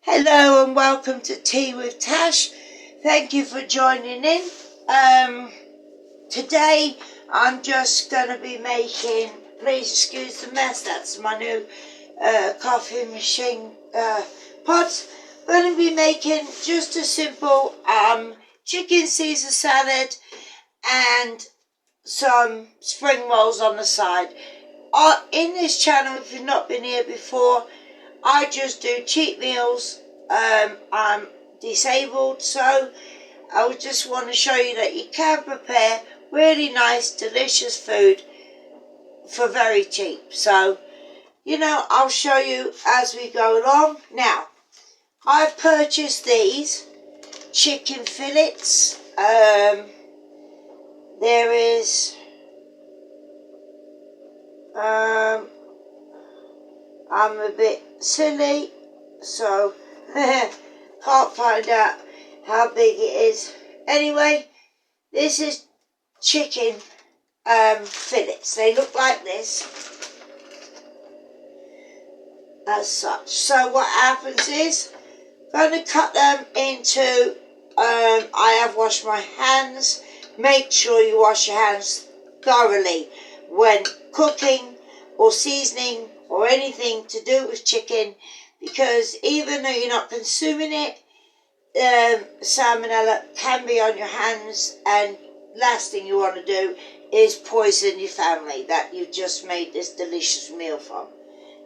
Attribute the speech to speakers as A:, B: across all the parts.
A: Hello and welcome to Tea with Tash. Thank you for joining in. Today I'm just going to be making, please excuse the mess, that's my new coffee machine pot. I'm going to be making just a simple chicken Caesar salad and some spring rolls on the side. In this channel, if you've not been here before, I just do cheap meals. I'm disabled, so I would just want to show you that you can prepare really nice, delicious food for very cheap. So, I'll show you as we go along. Now, I've purchased these chicken fillets. There is I'm a bit silly, so can't find out how big it is. Anyway, this is chicken fillets. They look like this, as such. So what happens is, I'm going to cut them into, I have washed my hands. Make sure you wash your hands thoroughly when cooking or seasoning or anything to do with chicken, because even though you're not consuming it, salmonella can be on your hands, and last thing you want to do is poison your family that you've just made this delicious meal from.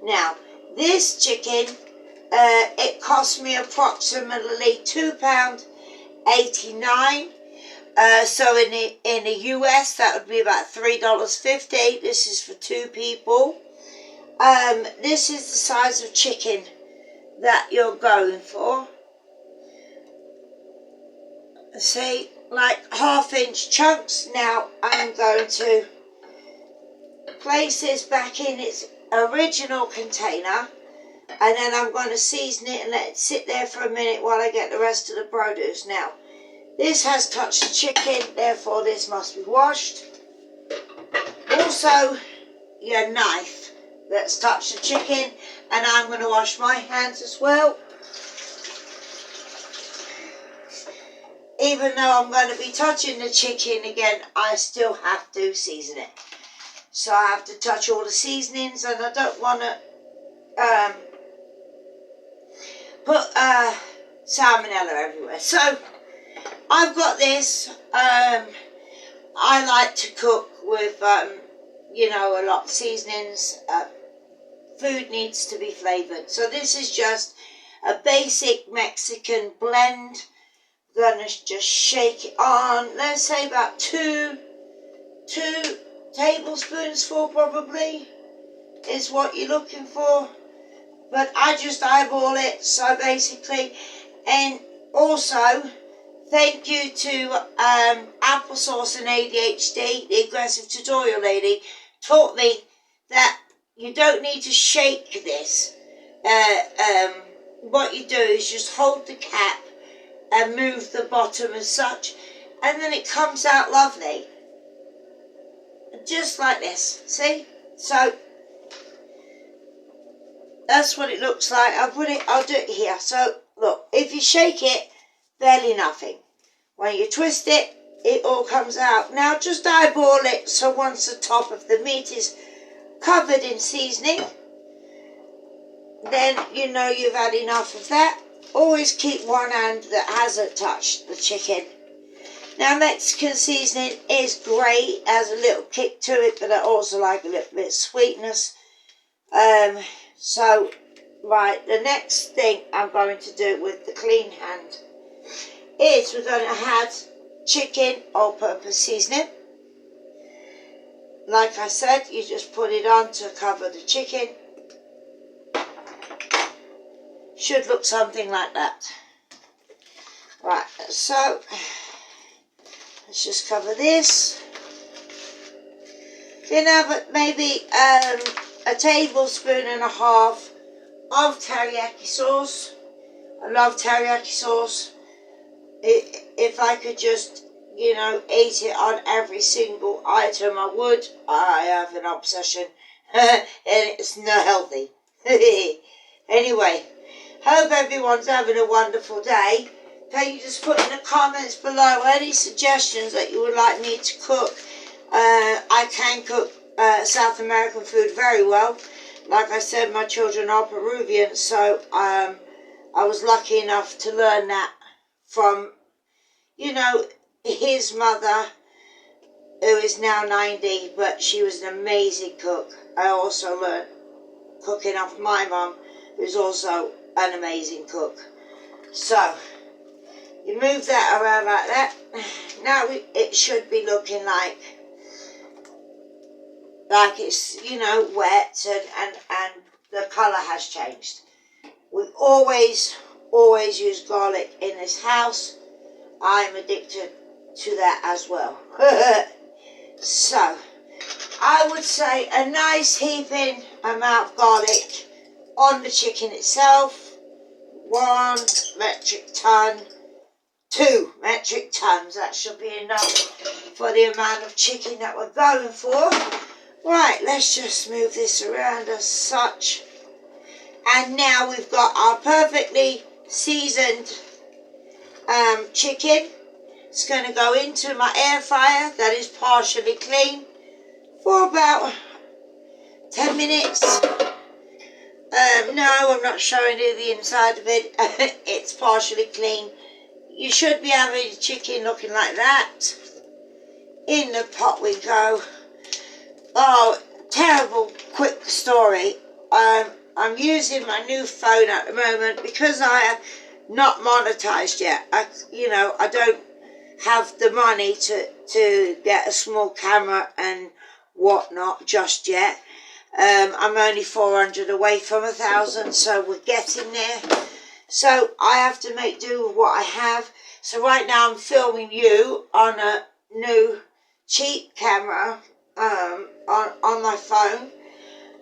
A: Now, this chicken, it cost me approximately £2.89. So in the US, that would be about $3.50. This is for two people. This is the size of chicken that you're going for. See, like 1/2-inch chunks. Now I'm going to place this back in its original container, and then I'm going to season it and let it sit there for a minute while I get the rest of the produce. Now, this has touched the chicken, therefore this must be washed. Also, your knife that's touched the chicken, and I'm going to wash my hands as well. Even though I'm going to be touching the chicken again, I still have to season it. So I have to touch all the seasonings, and I don't want to put salmonella everywhere. So I've got this. I like to cook with, a lot of seasonings. Food needs to be flavoured. So this is just a basic Mexican blend. I'm going to just shake it on. Let's say about two tablespoons full probably is what you're looking for. But I just eyeball it. So basically, and also, thank you to Applesauce and ADHD, the aggressive tutorial lady, taught me that you don't need to shake this. What you do is just hold the cap and move the bottom as such, and then it comes out lovely. Just like this, see? So, that's what it looks like. I'll do it here. So, look, if you shake it, barely nothing. When you twist it, it all comes out. Now just eyeball it, so once the top of the meat is covered in seasoning, then you know you've had enough of that. Always keep one hand that hasn't touched the chicken. Now, Mexican seasoning is great, has a little kick to it, but I also like a little bit of sweetness. So, right, the next thing I'm going to do with the clean hand is we're going to add chicken all-purpose seasoning. Like I said, you just put it on to cover the chicken. Should look something like that. Right, so let's just cover this. Then have maybe a tablespoon and a half of teriyaki sauce. I love teriyaki sauce. If I could just, eat it on every single item, I would. I have an obsession, and it's not healthy. Anyway, Hope everyone's having a wonderful day. Can you just put in the comments below any suggestions that you would like me to cook? I can cook South American food very well. Like I said, my children are Peruvian, so I was lucky enough to learn that from, you know, his mother, who is now 90, but she was an amazing cook. I also learned cooking off my mum, who's also an amazing cook. So, you move that around like that. Now it should be looking like it's, you know, wet and the colour has changed. We always use garlic in this house. I'm addicted to that as well. So, I would say a nice heaping amount of garlic on the chicken itself. 1 metric ton, 2 metric tons. That should be enough for the amount of chicken that we're going for. Right, let's just move this around as such. And now we've got our perfectly seasoned chicken. It's going to go into my air fryer that is partially clean for about 10 minutes. No, I'm not showing you the inside of it. It's partially clean. You should be having chicken looking like that. In the pot we go. Oh, terrible quick story. I'm using my new phone at the moment because I have not monetized yet. I don't have the money to get a small camera and whatnot just yet. I'm only 400 away from 1,000, so we're getting there. So I have to make do with what I have. So right now I'm filming you on a new cheap camera on my phone.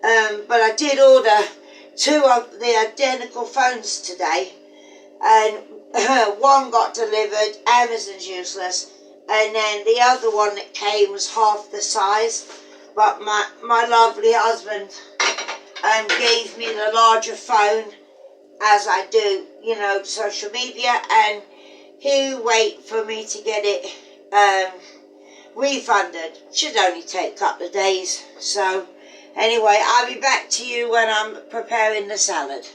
A: But I did order 2 of the identical phones today, and one got delivered. Amazon's useless, and then the other one that came was half the size. But my lovely husband gave me the larger phone, as I do, you know, social media, and he'll wait for me to get it refunded. Should only take a couple of days. So anyway, I'll be back to you when I'm preparing the salad.